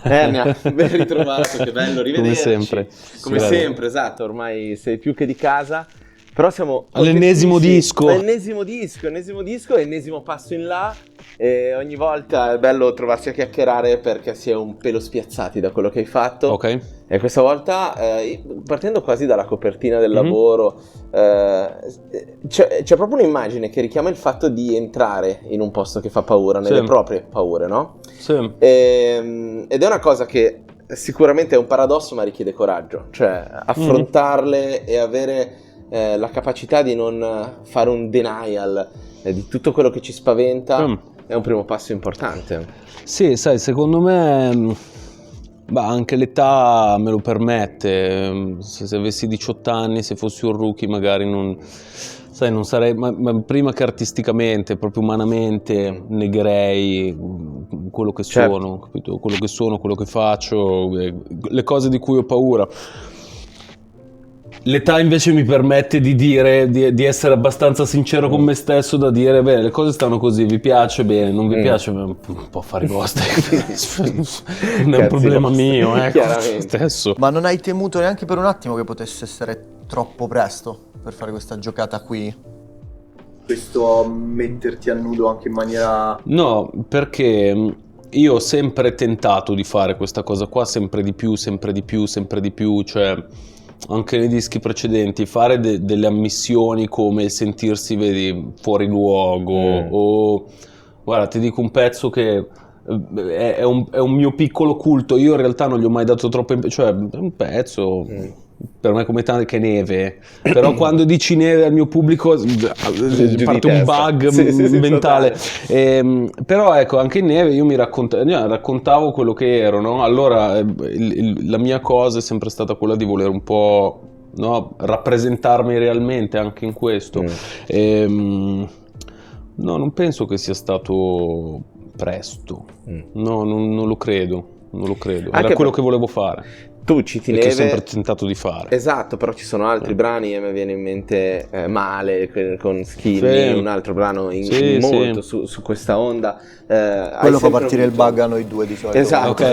Ben ritrovato, che bello rivederci. Come Sì, sempre, esatto, ormai sei più che di casa. Però siamo all'ennesimo disco. Ennesimo disco, ennesimo passo in là. E ogni volta è bello trovarsi a chiacchierare perché si è un pelo spiazzati da quello che hai fatto. Ok. E questa volta, partendo quasi dalla copertina del lavoro, c'è proprio un'immagine che richiama il fatto di entrare in un posto che fa paura, nelle proprie paure, no? Sì. Ed è una cosa che sicuramente è un paradosso, ma richiede coraggio. Cioè, affrontarle e avere la capacità di non fare un denial di tutto quello che ci spaventa è un primo passo importante. Sì, sai, secondo me anche l'età me lo permette. Se avessi 18 anni, se fossi un rookie magari non sarei, ma prima che artisticamente, proprio umanamente negherei quello che sono, capito? Quello che sono, quello che faccio, le cose di cui ho paura. L'età invece mi permette di dire, di essere abbastanza sincero con me stesso, da dire, bene, le cose stanno così, vi piace, bene, non vi piace, un po' affari vostri, non è un problema mio, stesso. Ma non hai temuto neanche per un attimo che potesse essere troppo presto per fare questa giocata qui? Questo metterti a nudo anche in maniera... No, perché io ho sempre tentato di fare questa cosa qua, sempre di più, cioè... Anche nei dischi precedenti, fare delle ammissioni come il sentirsi, vedi, fuori luogo, o guarda, ti dico un pezzo che è un mio piccolo culto. Io in realtà non gli ho mai dato troppo, cioè un pezzo per me come tante che Neve, però quando dici Neve al mio pubblico parte un bug mentale. Però ecco, anche in Neve io mi raccontavo quello che ero, no? Allora la mia cosa è sempre stata quella di voler un po', no, rappresentarmi realmente anche in questo. No, non penso che sia stato presto, no, non lo credo. Era quello che volevo fare. Tu citi Neve, che ho sempre tentato di fare. Esatto, però ci sono altri brani, e mi viene in mente Male con Skinny, un altro brano molto su questa onda. Quello fa partire il bug a noi due di solito. Esatto.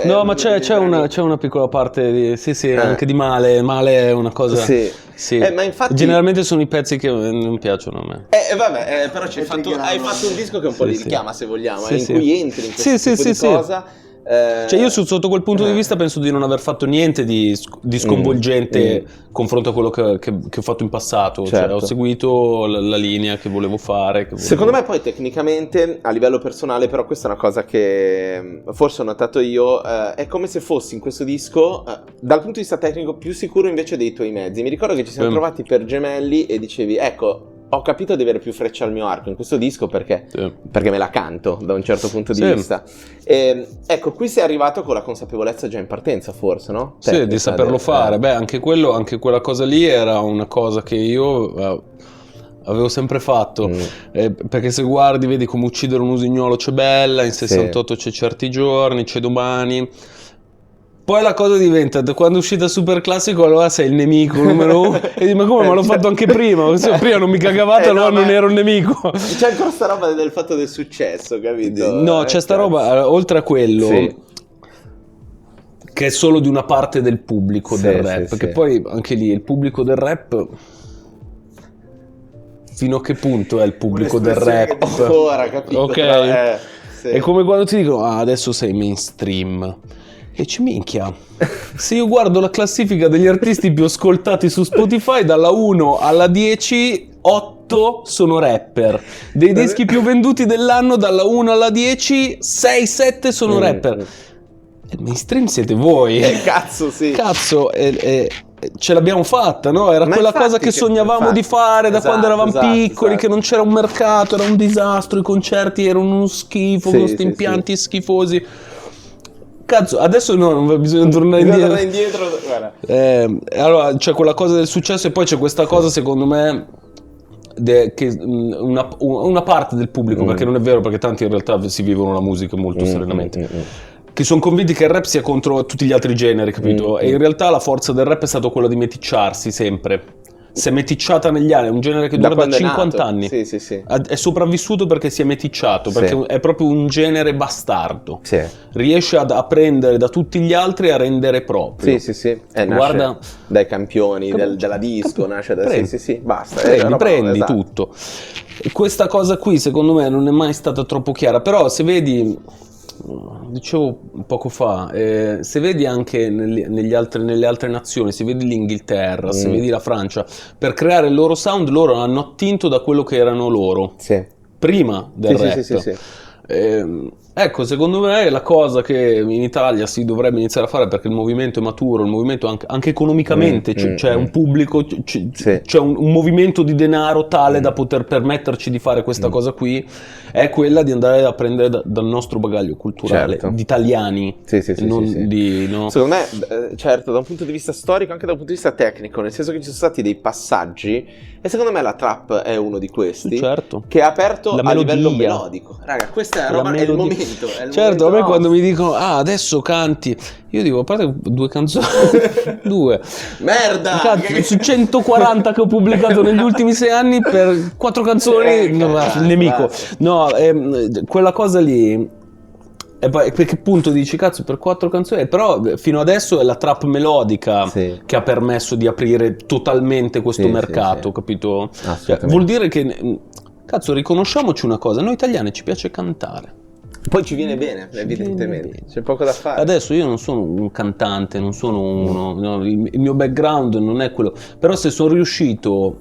No, ma c'è una piccola parte di, anche di Male è una cosa... Sì. Ma infatti... Generalmente sono i pezzi che non piacciono a me. Però hai fatto un disco che un po' li richiama, se vogliamo, in cui entri in questo tipo di cosa. Cioè io sotto quel punto di vista penso di non aver fatto niente di sconvolgente confronto a quello che ho fatto in passato. Cioè, ho seguito la linea che volevo fare. Secondo me poi tecnicamente a livello personale, però questa è una cosa che forse ho notato io, è come se fossi in questo disco dal punto di vista tecnico più sicuro invece dei tuoi mezzi. Mi ricordo che ci siamo trovati per Gemelli e dicevi, ecco, ho capito di avere più freccia al mio arco in questo disco perché me la canto da un certo punto di vista. Ecco, qui sei arrivato con la consapevolezza già in partenza, forse, no? Sì, di saperlo fare. Beh, anche quella cosa lì era una cosa che io avevo sempre fatto. Perché se guardi, vedi come uccidere un usignolo c'è Bella, in 68 c'è Certi giorni, c'è Domani. Poi la cosa diventa, quando è uscita Super Classico, allora sei il nemico numero uno. E dici, ma come, ma l'ho fatto anche prima? Se prima non mi cagavate, allora non ero un nemico. C'è ancora sta roba del fatto del successo, capito? No, c'è sta roba, oltre a quello, che è solo di una parte del pubblico del rap. Perché poi, anche lì, il pubblico del rap... Fino a che punto è il pubblico del rap? Ora, capito? Ok. È come quando ti dicono, adesso sei mainstream. E ci minchia, se io guardo la classifica degli artisti più ascoltati su Spotify, dalla 1 alla 10, 8 sono rapper. Dei dischi più venduti dell'anno, dalla 1 alla 10, 6-7 sono rapper. Il mainstream siete voi. Cazzo, ce l'abbiamo fatta, no? Era quella cosa che sognavamo di fare da quando eravamo piccoli, che non c'era un mercato, era un disastro, i concerti erano uno schifo, con questi impianti schifosi. Cazzo, adesso no, non bisogna tornare indietro. Allora c'è quella cosa del successo e poi c'è questa cosa, secondo me, che una parte del pubblico, perché non è vero, perché tanti in realtà si vivono la musica molto serenamente, che sono convinti che il rap sia contro tutti gli altri generi, capito? E in realtà la forza del rap è stata quella di meticciarsi sempre si è meticciata negli anni, è un genere che Da dura da quando è 50 nato. anni. Sì. È sopravvissuto perché si è meticciato, perché Sì. è proprio un genere bastardo. Sì. Riesce a prendere da tutti gli altri e a rendere proprio. Sì. Nasce Guarda, dai campioni della disco, nasce da... prendi, Sì, basta. prendi esatto. tutto. E questa cosa qui secondo me non è mai stata troppo chiara, però se vedi, dicevo poco fa, se vedi anche nelle altre nazioni, se vedi l'Inghilterra, se vedi la Francia, per creare il loro sound loro hanno attinto da quello che erano loro Sì. prima del rap. Sì. Ecco, secondo me è la cosa che in Italia si dovrebbe iniziare a fare, perché il movimento è maturo, il movimento anche economicamente, c'è un pubblico, c'è un movimento di denaro tale da poter permetterci di fare questa cosa qui, è quella di andare a prendere dal nostro bagaglio culturale, Certo. di italiani, non Sì. di... No? Secondo me, certo, da un punto di vista storico, anche da un punto di vista tecnico, nel senso che ci sono stati dei passaggi, e secondo me la trap è uno di questi, Certo. che ha aperto La a livello melodia. melodico. Raga, questa è la La roba, è il melodia. momento. È il Certo, a me momento quando mi dicono adesso canti, io dico a parte 2 canzoni, 2 Merda! cazzo, su 140 che ho pubblicato negli ultimi 6 anni, per 4 canzoni no, basta, il nemico. basta. No, quella cosa lì perché appunto dici cazzo per 4 canzoni, però fino adesso è la trap melodica Sì. che ha permesso di aprire totalmente questo Sì, mercato, sì. capito? Cioè, Assolutamente. vuol dire che cazzo, riconosciamoci una cosa, noi italiani ci piace cantare. Poi ci viene bene, Ci evidentemente. viene bene. C'è poco da fare. Adesso io non sono un cantante, non sono uno, no, il mio background non è quello, però se sono riuscito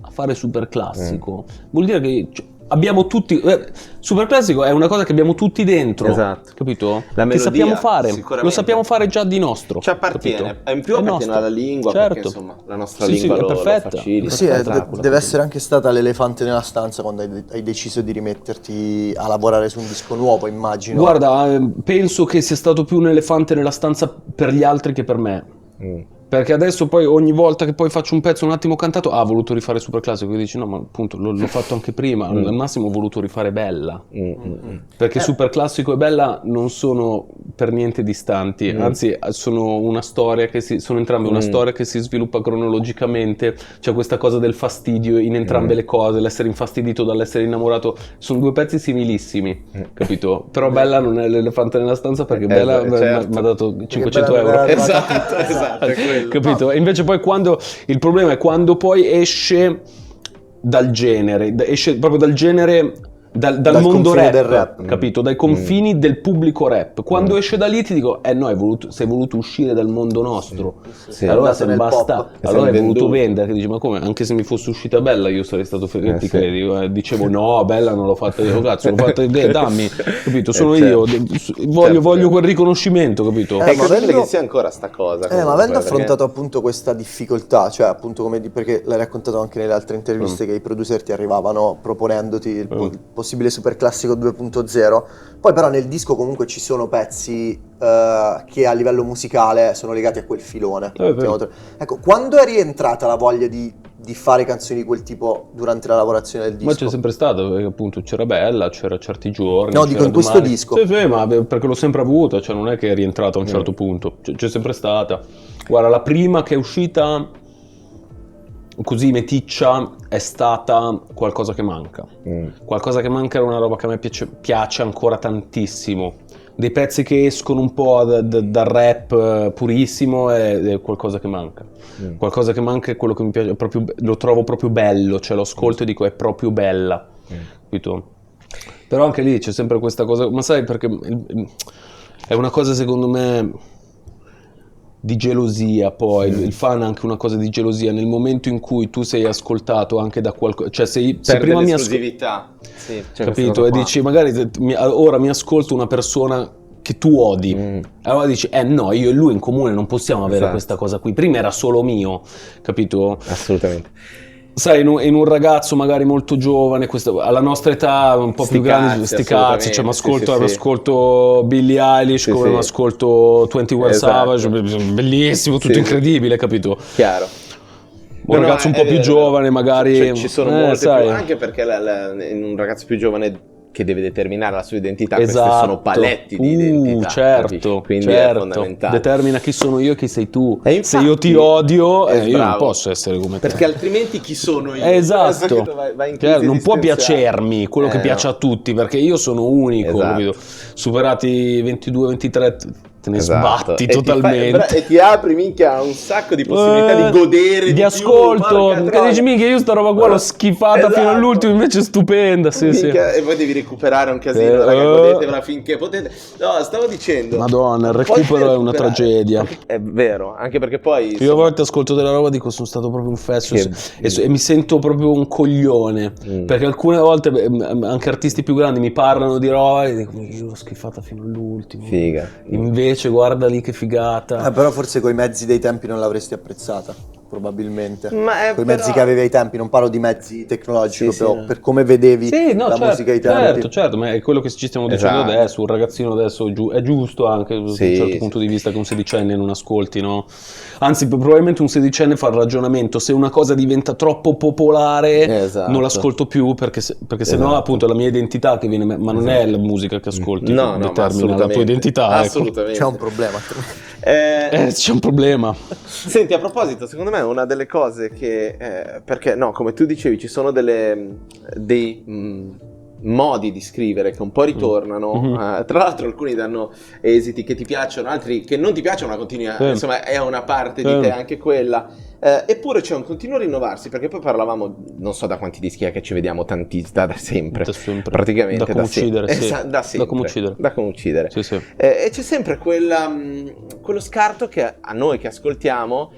a fare super classico, vuol dire che abbiamo tutti, super classico è una cosa che abbiamo tutti dentro, Esatto. capito? La che melodia, sappiamo fare, sicuramente. lo sappiamo fare già di nostro. Ci appartiene, capito? in più È appartiene nostro. alla lingua, Certo. perché insomma la nostra Sì, lingua sì, è lo perfetta. facilita. Sì, Perfetta. deve essere anche stata l'elefante nella stanza quando hai deciso di rimetterti a lavorare su un disco nuovo, immagino. Guarda, penso che sia stato più un elefante nella stanza per gli altri che per me. Perché adesso poi ogni volta che poi faccio un pezzo un attimo cantato, ho voluto rifare super classico, e dici no, ma appunto l'ho fatto anche prima, al massimo ho voluto rifare Bella. Perché super classico e Bella non sono per niente distanti, anzi sono una storia che sono entrambe una storia che si sviluppa cronologicamente, c'è questa cosa del fastidio in entrambe le cose, l'essere infastidito dall'essere innamorato, sono 2 pezzi similissimi, capito? Però Bella non è l'elefante nella stanza perché Bella certo. mi ha dato 500 Bella euro. Esatto, è quello. Capito? E invece poi il problema è quando poi esce dal genere, esce proprio dal genere, dal mondo confine rap, del rap. capito? Dai confini del pubblico rap. Quando esce da lì ti dico, no, sei voluto uscire dal mondo nostro. Sì. Allora Andato se nel basta, pop. allora sei hai voluto venduto. vendere, che dici, ma come? Anche se mi fosse uscita Bella io sarei stato felice, ti sì. credi? Dicevo, no, Bella non l'ho fatta io, cazzo, l'ho fatta io, dammi, capito? Sono certo. io, Certo. voglio quel riconoscimento, capito? Ma È incredibile avendo- che sia ancora sta cosa. Ma comunque, avendo perché- affrontato appunto questa difficoltà, cioè appunto perché l'hai raccontato anche nelle altre interviste che i producer ti arrivavano proponendoti il possibile super classico 2.0, poi però nel disco comunque ci sono pezzi che a livello musicale sono legati a quel filone. Ecco, quando è rientrata la voglia di fare canzoni di quel tipo durante la lavorazione del disco? Ma c'è sempre stato, perché appunto c'era Bella, c'era certi giorni. No, c'era dico in questo domani. disco. Sì, ma perché l'ho sempre avuta, cioè non è che è rientrata a un certo punto, c'è sempre stata. Guarda, la prima che è uscita così meticcia è stata Qualcosa che manca. Qualcosa che manca era una roba che a me piace ancora tantissimo. Dei pezzi che escono un po' dal rap purissimo è Qualcosa che manca. Qualcosa che manca è quello che mi piace, lo trovo proprio bello, cioè lo ascolto e dico è proprio bella, capito? Però anche lì c'è sempre questa cosa, ma sai perché è una cosa secondo me di gelosia, poi il fan ha anche una cosa di gelosia nel momento in cui tu sei ascoltato anche da qualcosa, cioè se prima mi l'esclusività. Sì, c'è questa capito? cosa E qua. dici magari ora mi ascolto una persona che tu odi, allora dici no, io e lui in comune non possiamo avere Esatto. questa cosa qui, prima era solo mio, capito? Assolutamente. Sai, in un ragazzo magari molto giovane, alla nostra età, un po' Sti più grande, cazzi, sti cazzi, cioè mi assolutamente, ascolto, sì. ascolto Billie Eilish, Sì, come sì. mi ascolto 21 Esatto. Savage, bellissimo, tutto Sì, incredibile, capito? Chiaro. Un ragazzo un po' più giovane magari, ci sono molte sai. più, anche perché in un ragazzo più giovane che deve determinare la sua identità, Esatto. questi sono paletti di identità. Certo, quindi certo. è fondamentale. Determina chi sono io e chi sei tu. E infatti, se io ti odio, io non bravo. posso essere come te. Perché altrimenti chi sono io? Esatto, Vai in Chiaro, crisi non può esistenziale. piacermi quello che piace No. a tutti, perché io sono unico, Esatto. capito? Superati 22, 23, te ne sbatti E totalmente. e ti apri, minchia, un sacco di possibilità di godere di più, ascolto, porca che troia. dici minchia io sta roba qua l'ho schifata fino Esatto. all'ultimo, invece è stupenda, sì, sì. Minchia, e poi devi recuperare un casino, raga, godetevela finché potete. No, stavo dicendo, Madonna, il poi recupero devi è una recuperare. tragedia. È vero, anche perché poi Io a insomma, volte ascolto della roba e dico sono stato proprio un fesso Che- e mi sento proprio un coglione, perché alcune volte anche artisti più grandi mi parlano di roba e dico io l'ho schifata fino all'ultimo. figa. Invece guarda lì che figata. Però forse coi mezzi dei tempi non l'avresti apprezzata, probabilmente. Ma è Coi però- mezzi che avevi ai tempi, non parlo di mezzi tecnologici, Sì, proprio sì. per come vedevi Sì, no, la certo, musica ai tempi. certo, ma è quello che ci stiamo dicendo Esatto. adesso, un ragazzino adesso è giusto anche da Sì, un certo sì. punto di vista che un sedicenne non ascolti, no? Anzi, probabilmente un sedicenne fa il ragionamento, se una cosa diventa troppo popolare Esatto. non l'ascolto più perché sennò Esatto. appunto è la mia identità che viene, ma non è la musica che ascolti No, che no, ma determina la assolutamente. tua identità, ecco. Assolutamente. C'è un problema. C'è un problema. Senti, a proposito, secondo me una delle cose che perché no, come tu dicevi, ci sono dei modi di scrivere che un po' ritornano. Mhm. Tra l'altro alcuni danno esiti che ti piacciono, altri che non ti piacciono, ma continua, Sì. insomma, è una parte di Sì. te anche quella. Eppure c'è un continuo rinnovarsi, perché poi parlavamo, non so da quanti dischi è che ci vediamo tantissimi, da sempre. Da sempre. Praticamente Da come uccidere, sì. Da sempre. Da come uccidere. Da come uccidere. Sì, sì. E c'è sempre quello scarto che a noi che ascoltiamo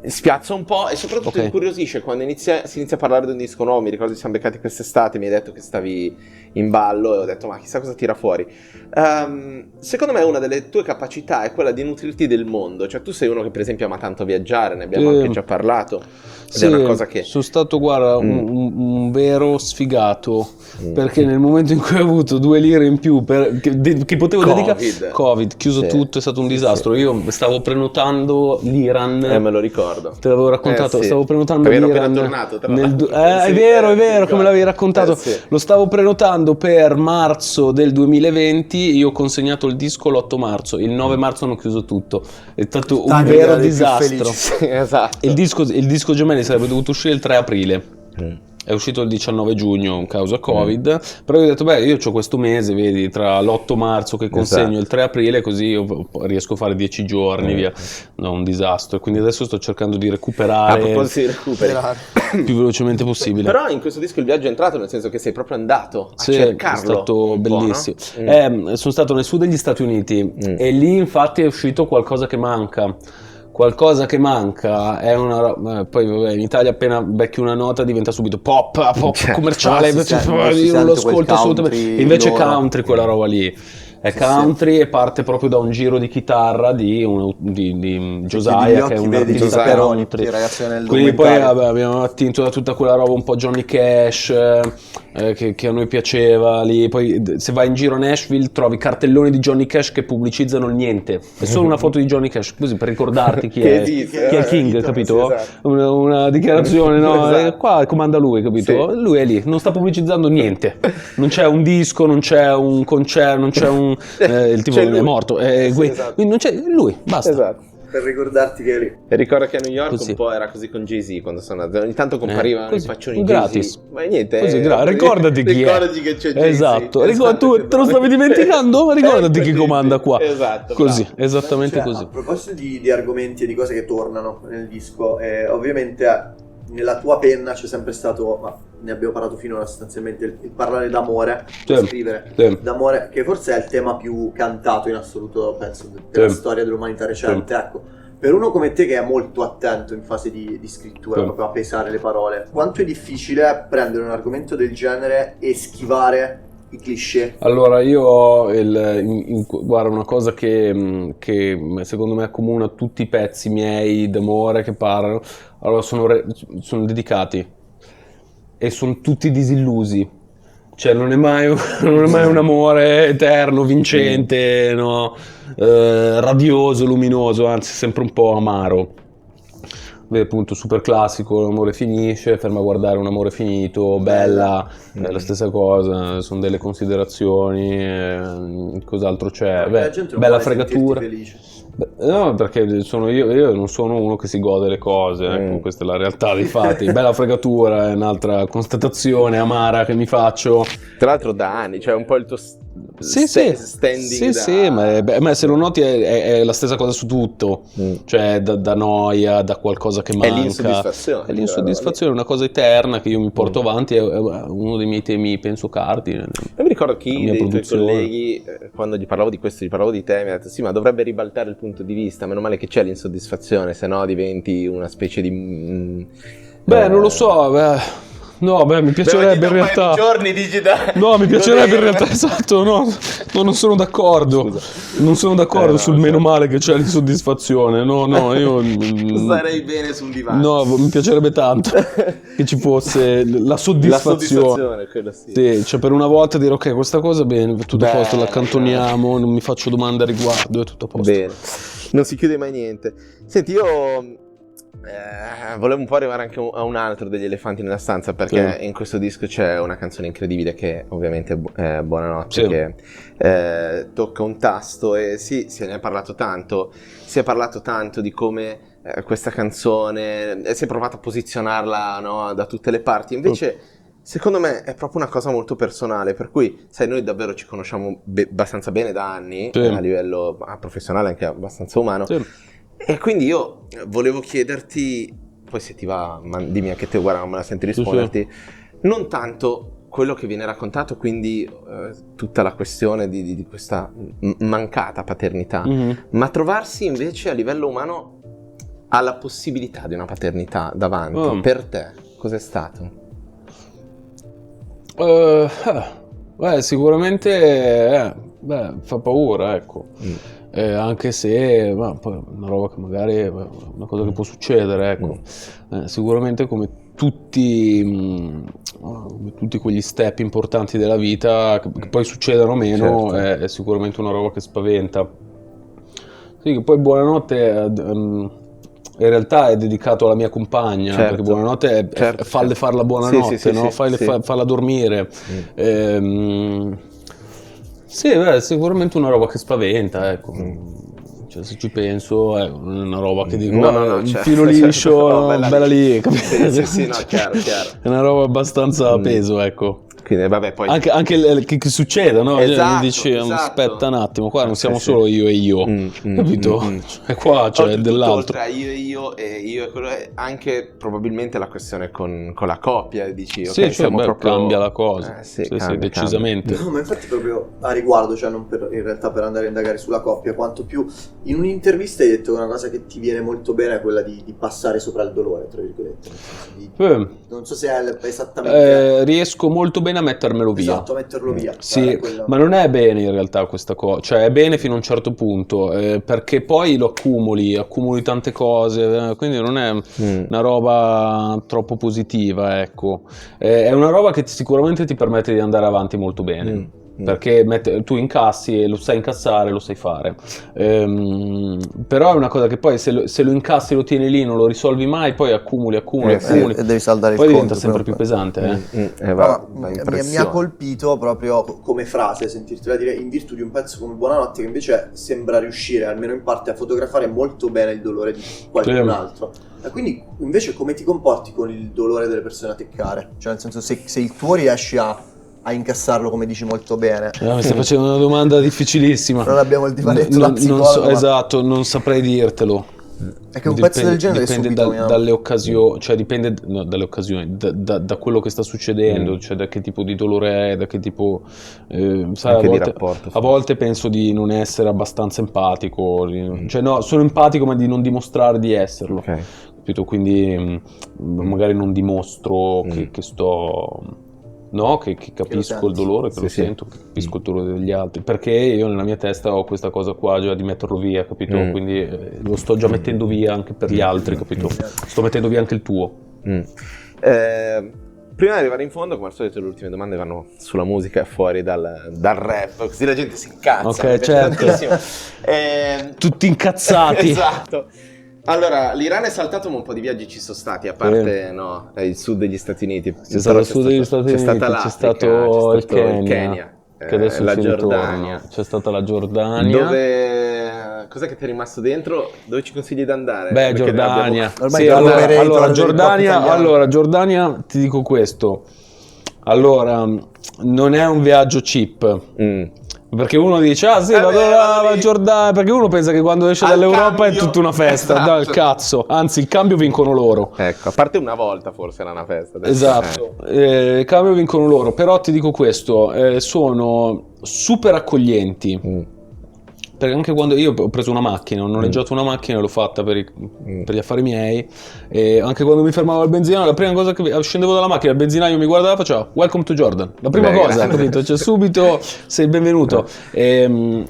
spiazza un po' e soprattutto Ok. incuriosisce quando si inizia a parlare di un disco nuovo. Mi ricordo che ci siamo beccati quest'estate, mi hai detto che stavi in ballo e ho detto ma chissà cosa tira fuori. Secondo me una delle tue capacità è quella di nutrirti del mondo, cioè tu sei uno che per esempio ama tanto viaggiare, ne abbiamo anche già parlato, ed è una cosa che... sono stato, guarda, un vero sfigato, perché nel momento in cui ho avuto 2 lire in più che potevo dedicare... Covid, chiuso Sì. tutto, è stato un Sì, disastro. sì. Io stavo prenotando l'Iran, me lo ricordo. te l'avevo raccontato, Sì. stavo prenotando Perché ero l'Iran appena tornato, tra nel l'altro. è Sì, vero, mi ricordo. come l'avevi raccontato. Sì. Lo stavo prenotando per marzo del 2020, io ho consegnato il disco l'8 marzo, il 9 marzo hanno chiuso tutto. È stato un Stani vero era dei più disastro. felici. Sì, esatto. Il disco Gemelli sarebbe dovuto uscire il 3 aprile. È uscito il 19 giugno causa Covid, però io ho detto beh io ho questo mese, vedi, tra l'8 marzo che consegno Esatto. il 3 aprile, così io riesco a fare 10 giorni via. No, un disastro, quindi adesso sto cercando di A recuperare proposito di recuperi. il più velocemente possibile. Però in questo disco il viaggio è entrato, nel senso che sei proprio andato a Sì, cercarlo. è stato un po', bellissimo. no? Sono stato nel sud degli Stati Uniti e lì infatti è uscito Qualcosa che manca. Qualcosa che manca è una poi vabbè, in Italia appena becchi una nota diventa subito pop commerciale, però si invece sente- si io non lo sente quel ascolto assolutamente. country Invece loro. country quella roba lì è country e parte proprio da un giro di chitarra di Josiah, che è un vedi artista Peroni, country. il ragazzo nel Quindi poi documentario. abbiamo attinto da tutta quella roba un po' Johnny Cash che a noi piaceva lì. Poi se vai in giro a Nashville trovi cartelloni di Johnny Cash che pubblicizzano il niente, è solo una foto di Johnny Cash così per ricordarti chi Che è, esiste, chi è il King, sì, capito? esatto. Una dichiarazione, no? Esatto. Qua comanda lui, capito? Sì. Lui è lì, non sta pubblicizzando niente, non c'è un disco, non c'è un concerto, non c'è un il tipo C'è è lui. morto, Sì, esatto. quindi non c'è lui, basta. Esatto. Per ricordarti che è lì. E ricordo che a New York Così. un po' era così con Jay-Z quando sono andato. Ogni tanto comparivano i così, faccioni gratis. Jay-Z. Ma niente. Così, ricordati chi ricordati è. che c'è Jay-Z. Esatto. Tu te lo stavi dimenticando? Ma ricordati chi comanda qua. Esatto. Così, bravo. esattamente Cioè, così. A proposito di argomenti e di cose che tornano nel disco, ovviamente nella tua penna c'è sempre stato, ma ne abbiamo parlato finora sostanzialmente, il parlare d'amore, Sì, scrivere sì. d'amore, che forse è il tema più cantato in assoluto, penso, della Sì. storia dell'umanità recente. Ecco, per uno come te che è molto attento in fase di scrittura, Sì. proprio a pesare le parole, quanto è difficile prendere un argomento del genere e schivare i cliché? Allora, io ho guarda, una cosa che secondo me accomuna a tutti i pezzi miei d'amore che parlano, allora sono dedicati e sono tutti disillusi. Cioè non è mai un amore eterno, vincente, no? Radioso, luminoso, anzi sempre un po' amaro. vedi appunto super classico, l'amore finisce, ferma a guardare un amore finito, bella, è la stessa cosa, sono delle considerazioni, cos'altro c'è? La gente non bella vuole sentirti fregatura. felice. No, perché io non sono uno che si gode le cose, ecco, questa è la realtà dei fatti. Bella fregatura è un'altra constatazione amara che mi faccio. Tra l'altro da anni, cioè un po' il tuo standing Sì, ma se lo noti è la stessa cosa su tutto, cioè da noia, da qualcosa che manca. È l'insoddisfazione, è una cosa eterna che io mi porto avanti, è uno dei miei temi, penso, cardine. Io mi ricordo chi dei tuoi colleghi, quando gli parlavo di questo, gli parlavo di te, mi ha detto sì, ma dovrebbe ribaltare il punto di vista, meno male che c'è l'insoddisfazione, se no diventi una specie di... non lo so, no, mi piacerebbe in realtà. Giorni dici No, mi piacerebbe in realtà, esatto, no, non sono d'accordo. Scusa. Non sono d'accordo sul meno male che c'è l'insoddisfazione. No, io starei bene sul divano. No, mi piacerebbe tanto che ci fosse la soddisfazione. Quello sì. Sì, cioè per una volta dire ok, questa cosa bene, tutto a posto, l'accantoniamo, non mi faccio domande a riguardo, è tutto a posto. Bene. Non si chiude mai niente. Senti, io volevo un po' arrivare anche a un altro degli elefanti nella stanza, perché in questo disco c'è una canzone incredibile che ovviamente è Buonanotte, che tocca un tasto, e sì, se ne è parlato tanto, si è parlato tanto di come questa canzone si è provato a posizionarla, no, da tutte le parti, invece secondo me è proprio una cosa molto personale, per cui sai, noi davvero ci conosciamo abbastanza bene da anni, a livello professionale, anche abbastanza umano. E quindi io volevo chiederti, poi se ti va, dimmi anche te, guarda, non me la sento risponderti, non tanto quello che viene raccontato, quindi tutta la questione di questa mancata paternità, ma trovarsi invece a livello umano alla possibilità di una paternità davanti. Per te, cos'è stato? Sicuramente fa paura, ecco. Anche se poi è una roba che magari è una cosa che può succedere, ecco. Sicuramente come tutti quegli step importanti della vita, che poi succedano o meno, certo, è sicuramente una roba che spaventa. Sì, che poi Buonanotte in realtà è dedicato alla mia compagna, certo, perché Buonanotte è falle far la buonanotte, sì, no? Farla dormire. Sì, sicuramente una roba che spaventa, ecco. Cioè, se ci penso, è una roba che dico, no, filo liscio, bella lì, capito? Sì, no, chiaro. È una roba abbastanza peso, ecco. Quindi, vabbè, poi... Anche che succeda, no? Esatto, dici, aspetta un attimo, qua non siamo sì, solo io e io, capito? Cioè, qua c'è dell'altro. Oltre a io e quello è anche probabilmente la questione con la coppia, dici, ok, sì, siamo proprio... cambia la cosa, cambia, decisamente. No, ma infatti proprio a riguardo, cioè non in realtà per andare a indagare sulla coppia, quanto più in un'intervista hai detto che una cosa che ti viene molto bene è quella di passare sopra il dolore, tra virgolette, nel senso non so se è esattamente... riesco molto bene a mettermelo via. Esatto, a metterlo via. Sì, ma non è bene in realtà questa cosa, cioè è bene fino a un certo punto, perché poi lo accumuli tante cose, quindi non è una roba troppo positiva, ecco. È una roba che sicuramente ti permette di andare avanti molto bene. Perché tu incassi e lo sai incassare, lo sai fare, però è una cosa che poi se lo incassi, lo tieni lì, non lo risolvi mai, poi accumuli e devi saldare poi il diventa conto, sempre più pesante. Mi ha colpito proprio come frase sentirtela dire in virtù di un pezzo come Buonanotte, che invece sembra riuscire almeno in parte a fotografare molto bene il dolore di qualcun altro. E quindi invece come ti comporti con il dolore delle persone a te care? Cioè nel senso, se il tuo riesci a incassarlo, come dici molto bene. Mi stai facendo una domanda difficilissima. Non abbiamo il divanetto da psicologo. Esatto, non saprei dirtelo. È che un pezzo del genere dipende dalle occasioni, cioè dipende dalle occasioni, da quello che sta succedendo, cioè da che tipo di dolore è, da che tipo sai, a volte penso di non essere abbastanza empatico, cioè no, sono empatico ma di non dimostrare di esserlo, capito? Quindi magari non dimostro che sto... No, che capisco il dolore, che lo sento, che capisco il dolore degli altri, perché io nella mia testa ho questa cosa qua già di metterlo via, capito? Quindi lo sto già mettendo via anche per gli altri, capito? Sto mettendo via anche il tuo. Prima di arrivare in fondo, come al solito, le ultime domande vanno sulla musica e fuori dal rap, così la gente si incazza. Ok, certo. Tutti incazzati. Esatto. Allora, l'Iran è saltato, ma un po' di viaggi ci sono stati, a parte il sud degli Stati Uniti. C'è stato il sud degli Stati Uniti, c'è stato il Kenya, che adesso la si Giordania. ritorna. C'è stata la Giordania. Cos'è che ti è rimasto dentro? Dove ci consigli di andare? Beh, Perché Giordania. Ormai Sì, abbiamo allora, l'operator Giordania, Giordania, ti dico questo. Allora, non è un viaggio cheap. Perché uno dice, ah sì, vado a Giordania, perché uno pensa che quando esce dall'Europa è tutta una festa, esatto. dal cazzo, anzi il cambio vincono loro. Ecco, a parte una volta forse era una festa. Adesso. Esatto, il cambio vincono loro, però ti dico questo, sono super accoglienti. Perché anche quando io ho preso una macchina, ho noleggiato una macchina e l'ho fatta per gli affari miei, e anche quando mi fermavo al benzinaio, la prima cosa che scendevo dalla macchina, il benzinaio mi guardava e faceva welcome to Jordan, la prima cosa, capito? Cioè subito sei il benvenuto.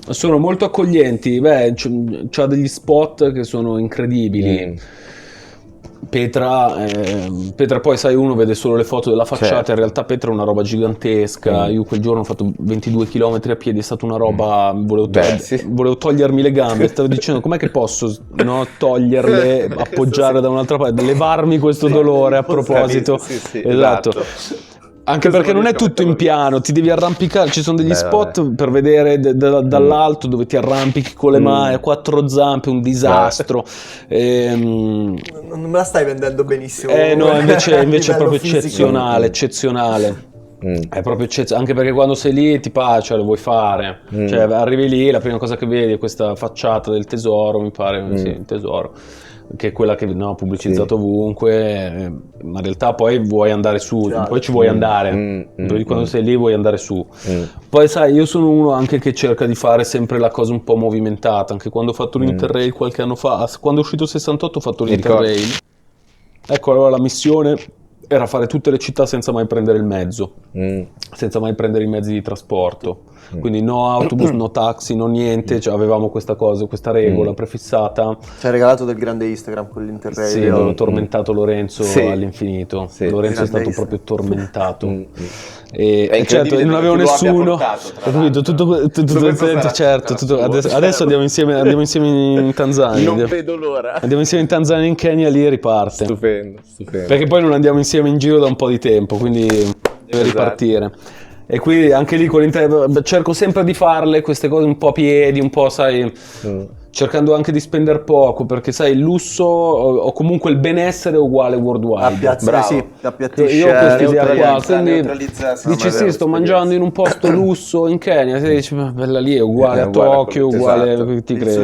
Sono molto accoglienti, c'ha degli spot che sono incredibili. Petra poi sai, uno vede solo le foto della facciata, certo. In realtà Petra è una roba gigantesca. Io quel giorno ho fatto 22 km a piedi, è stata una roba, volevo togliermi le gambe, stavo dicendo com'è che posso toglierle, appoggiare da un'altra parte, levarmi questo dolore a proposito. Sì, esatto. Anche perché non è tutto in piano, ti devi arrampicare, ci sono degli spot per vedere dall'alto dove ti arrampichi con le mani, a quattro zampe, un disastro. Non me la stai vendendo benissimo. No, invece è proprio eccezionale. È proprio eccezionale, anche perché quando sei lì ti piace, lo vuoi fare. Cioè arrivi lì, la prima cosa che vedi è questa facciata del tesoro, mi pare, sì, il tesoro. Che è quella che pubblicizzato ovunque, ma in realtà poi vuoi andare su, poi ci vuoi andare, quando sei lì vuoi andare su. Poi sai, io sono uno anche che cerca di fare sempre la cosa un po' movimentata, anche quando ho fatto l'Interrail qualche anno fa, quando è uscito il 68 ho fatto l'Interrail. Ecco, allora la missione era fare tutte le città senza mai prendere il mezzo, senza mai prendere i mezzi di trasporto. Quindi no autobus, no taxi, no niente, cioè avevamo questa cosa, questa regola prefissata. Ci hai regalato del grande Instagram con l'Interrail. Sì, ho tormentato Lorenzo all'infinito. Lorenzo è stato proprio tormentato. E certo, non avevo nessuno. Capito? Adesso andiamo insieme in Tanzania. Non vedo l'ora. Andiamo insieme in Tanzania e in Kenya, lì riparte. Stupendo. Perché poi non andiamo insieme in giro da un po' di tempo, quindi deve ripartire. E quindi anche lì con cerco sempre di farle queste cose un po' a piedi, un po', sai, cercando anche di spendere poco, perché sai, il lusso o comunque il benessere è uguale worldwide. Appiattisce, io ho questa idea qua, quindi dici sì, sto mangiando in un posto lusso in Kenya, ti dici ma bella lì, è uguale a Tokyo, uguale, ti credi?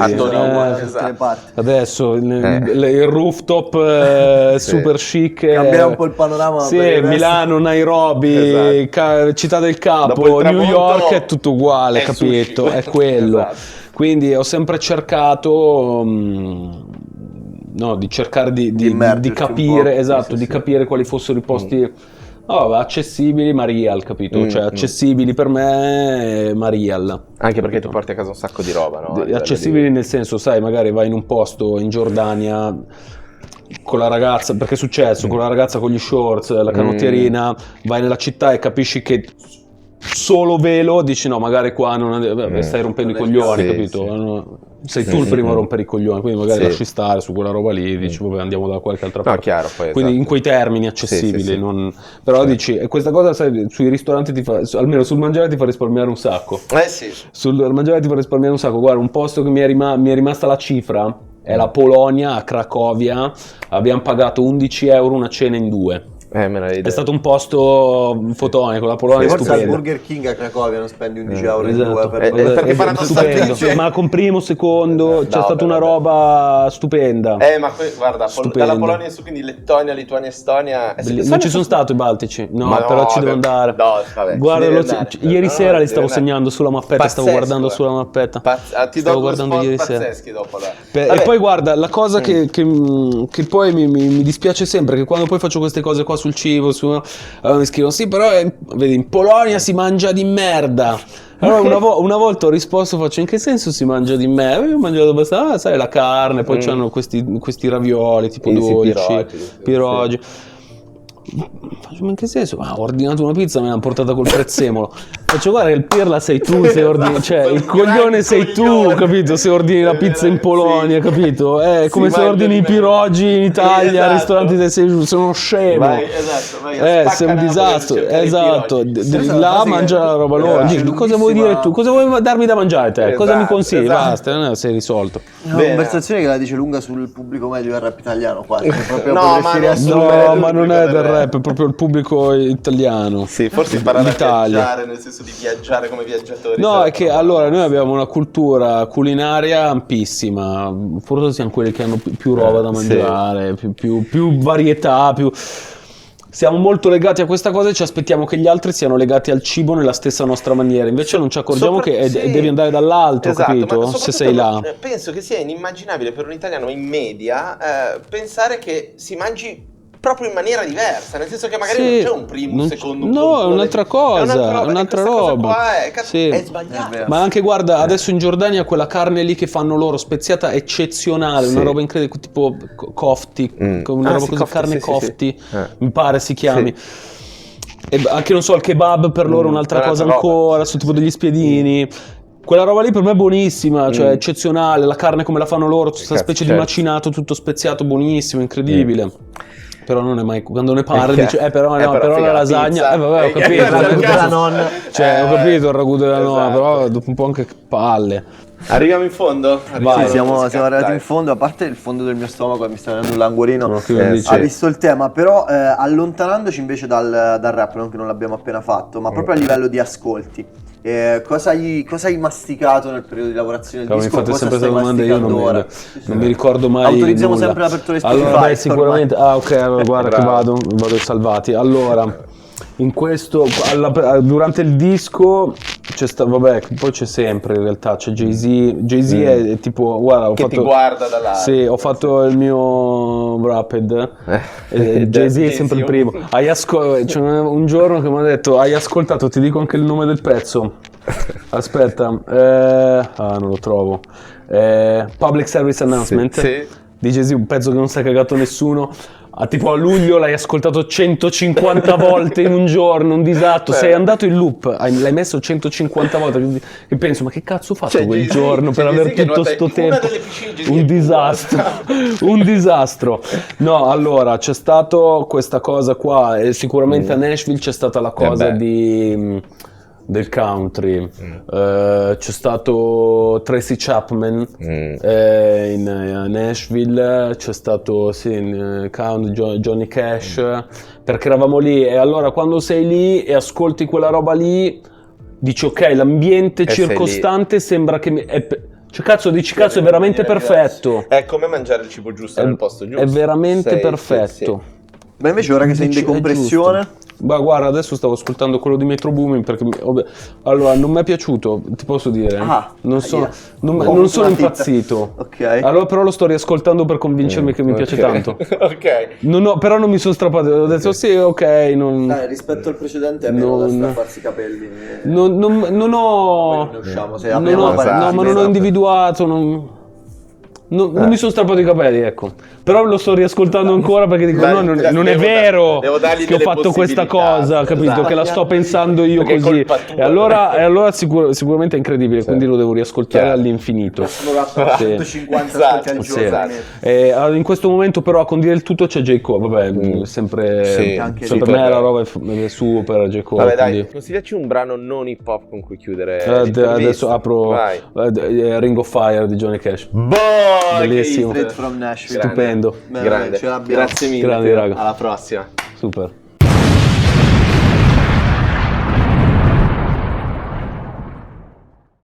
Adesso il rooftop super chic, cambia un po' il panorama. Sì, Milano, Nairobi, Città del Capo, New York è tutto uguale, capito? È quello. Esatto. Quindi ho sempre cercato di cercare di capire, di capire quali fossero i posti accessibili ma real, capito? Cioè accessibili per me ma real. Anche perché ti porti a casa un sacco di roba, no? Accessibili nel senso, sai, magari vai in un posto in Giordania con la ragazza, perché è successo, con la ragazza con gli shorts, la canottierina, vai nella città e capisci che solo velo, dici no, magari qua stai rompendo i coglioni, capito? Sei tu il primo a rompere i coglioni, quindi magari lasci stare su quella roba lì, dici vabbè, andiamo da qualche altra parte. Chiaro, poi, quindi in quei termini accessibili, però dici, e questa cosa, sai, sui ristoranti almeno sul mangiare ti fa risparmiare un sacco. Sul mangiare ti fa risparmiare un sacco. Guarda, un posto che mi è rimasta la cifra è la Polonia, a Cracovia. Abbiamo pagato 11 euro una cena in due. È stato un posto fotonico, la Polonia è stupenda. Forse al Burger King a Cracovia non spendi 11 euro in due perché fanno stupendo. Ma con primo, secondo, c'è stata una roba stupenda. Ma guarda, dalla Polonia in su, quindi Lettonia, Lituania, Estonia. Non ci sono stato i Baltici, però ci devo andare. Guarda, ieri sera li stavo segnando sulla mappetta, stavo guardando sulla mappetta. Stavo guardando ieri sera. Dopo, e poi guarda, la cosa che poi mi dispiace sempre, che quando poi faccio queste cose qua sul cibo, mi scrivono sì, però vedi, in Polonia si mangia di merda. Allora una volta ho risposto, faccio in che senso si mangia di merda? Io ho mangiato abbastanza, sai, la carne, poi c'hanno questi ravioli tipo dolci, piroggi. Ma in che senso? Ho ordinato una pizza, me l'hanno portata col prezzemolo. Faccio guarda che il pirla sei tu se ordini, cioè il coglione sei tu, capito? Se ordini la pizza in Polonia, capito? È come se ordini i piroggi in Italia, al ristorante sei uno scemo. Vai, Sei un disastro, esatto. Là mangia la roba loro. Cosa vuoi dire tu? Cosa vuoi darmi da mangiare te? Cosa mi consigli? Basta, sei risolto. È una conversazione che la dice lunga sul pubblico medio del rap italiano quasi. No, ma non è del rap, è proprio il pubblico italiano. Sì, forse imparare a L'Italia. viaggiare, nel senso di viaggiare come viaggiatori. No, è che allora noi abbiamo una cultura culinaria ampissima, forse siamo quelli che hanno più roba da mangiare, più varietà, siamo molto legati a questa cosa e ci aspettiamo che gli altri siano legati al cibo nella stessa nostra maniera, invece non ci accorgiamo che devi andare dall'alto, capito? Se sei là. Penso che sia inimmaginabile per un italiano in media pensare che si mangi proprio in maniera diversa, nel senso che magari non c'è un primo, un secondo, no, è un'altra cosa, è un'altra roba. È sbagliato. Ma anche guarda, adesso in Giordania quella carne lì che fanno loro speziata è eccezionale, una roba incredibile, tipo kofti, una roba così, carne kofti, mi pare si chiami. E anche non so, il kebab per loro è un'altra cosa ancora, sono tipo degli spiedini. Quella roba lì per me è buonissima, cioè eccezionale, la carne come la fanno loro, questa specie di macinato tutto speziato, buonissimo, incredibile. Però non è mai, quando ne parli dice però la lasagna, vabbè, ho capito, il ragù della nonna, cioè ho capito il ragù della nonna, però dopo un po' anche palle. Arriviamo in fondo? Vai, siamo arrivati in fondo, a parte il fondo del mio stomaco mi sta venendo un languorino, ha visto il tema, però allontanandoci invece dal rap, non che non l'abbiamo appena fatto, ma proprio a livello di ascolti. Cosa hai masticato nel periodo di lavorazione del disco? Mi fate sempre queste domande, io non mi ricordo mai. Autorizziamo nulla. sempre l'apertura di Spotify. Allora, sicuramente. Ok, allora guarda che vado salvati. Allora, in questo, durante il disco c'è vabbè, poi c'è sempre in realtà, c'è Jay-Z è tipo, guarda, ti guarda dall'alto. Sì, ho fatto il mio Rapid, Jay-Z è sempre il primo. C'è un giorno che mi ha detto, hai ascoltato, ti dico anche il nome del pezzo. Aspetta, non lo trovo. Public Service Announcement di Jay-Z, un pezzo che non si è cagato nessuno. Tipo a luglio l'hai ascoltato 150 volte in un giorno, un disastro. Sei andato in loop, l'hai messo 150 volte. E penso, ma che cazzo ho fatto quel giorno per aver tutto sto tempo? Un disastro, un disastro. No, allora c'è stato questa cosa qua, e sicuramente a Nashville c'è stata la cosa del country, c'è stato Tracy Chapman in Nashville, c'è stato in country Johnny Cash, perché eravamo lì, e allora quando sei lì e ascolti quella roba lì dici ok, l'ambiente circostante sembra che cioè cazzo è veramente perfetto, è come mangiare il cibo giusto nel posto giusto, è veramente perfetto. Ma invece ora che sei in decompressione, ma guarda, adesso stavo ascoltando quello di Metro Boomin perché allora non mi è piaciuto, ti posso dire, non sono impazzito. Ok. Allora però lo sto riascoltando per convincermi che mi piace tanto. Ok. Però non mi sono strappato, ho detto sì, ok, rispetto al precedente è meno da strapparsi i capelli. Non ho Ne usciamo, ma non ho individuato, non mi sono strappato i capelli, ecco. Però lo sto riascoltando ancora perché dico non è vero che ho fatto questa cosa, capito? Che la sto pensando io così. E allora sicuramente è incredibile, quindi lo devo riascoltare all'infinito. 150 al giorno. In questo momento però a condire il tutto c'è J. Cole, vabbè, sempre per me la roba è super J. Cole. Vabbè dai, consigliaci un brano non hip hop con cui chiudere. Adesso apro Ring of Fire di Johnny Cash. Bellissimo, Straight from Nashville. stupendo, grande. Grazie mille, grandi raga, alla prossima. super.